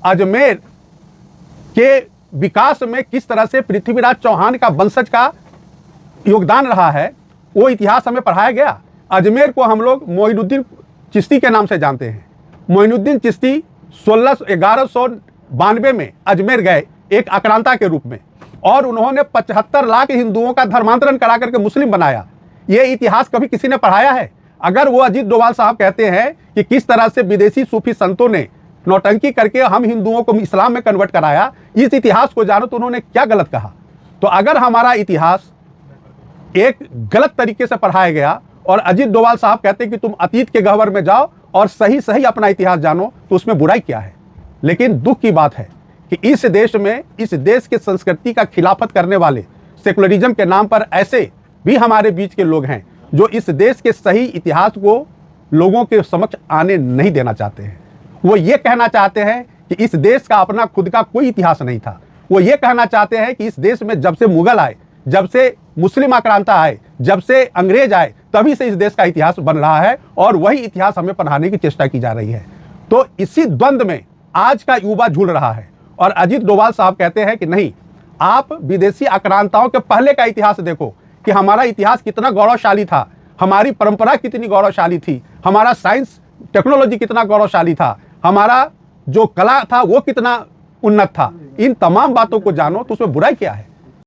अजमेर के विकास में किस तरह से पृथ्वीराज चौहान का वंशज का योगदान रहा है, वो इतिहास हमें पढ़ाया गया। अजमेर को हम लोग मोइनुद्दीन चिश्ती के नाम से जानते हैं। मोइनुद्दीन चिश्ती 1192 में अजमेर गए एक आक्रांता के रूप में, और उन्होंने 75 लाख हिंदुओं का धर्मांतरण करा करके मुस्लिम बनाया। ये इतिहास कभी किसी ने पढ़ाया है? अगर वो अजीत डोभाल साहब कहते हैं कि किस तरह से विदेशी सूफी संतों ने नौटंकी करके हम हिंदुओं को इस्लाम में कन्वर्ट कराया, इस इतिहास को जानो तो उन्होंने क्या गलत कहा। तो अगर हमारा इतिहास एक गलत तरीके से पढ़ाया गया और अजीत डोभाल साहब कहते हैं कि तुम अतीत के गह्वर में जाओ और सही सही अपना इतिहास जानो, तो उसमें बुराई क्या है। लेकिन दुख की बात है कि इस देश में, इस देश के संस्कृति का खिलाफत करने वाले, सेकुलरिज्म के नाम पर ऐसे भी हमारे बीच के लोग हैं जो इस देश के सही इतिहास को लोगों के समक्ष आने नहीं देना चाहते हैं। वो ये कहना चाहते हैं कि इस देश का अपना खुद का कोई इतिहास नहीं था। वो ये कहना चाहते हैं कि इस देश में जब से मुगल आए, जब से मुस्लिम आक्रांता आए, जब से अंग्रेज आए, तभी से इस देश का इतिहास बन रहा है और वही इतिहास हमें पढ़ाने की चेष्टा की जा रही है। तो इसी द्वंद्व में आज का युवा झूल रहा है। और अजीत डोभाल साहब कहते हैं कि नहीं, आप विदेशी आक्रांताओं के पहले का इतिहास देखो कि हमारा इतिहास कितना गौरवशाली था, हमारी परंपरा कितनी गौरवशाली थी, हमारा साइंस टेक्नोलॉजी कितना गौरवशाली था, हमारा जो कला था वो कितना उन्नत था। इन तमाम बातों को जानो तो उसमें बुराई क्या है।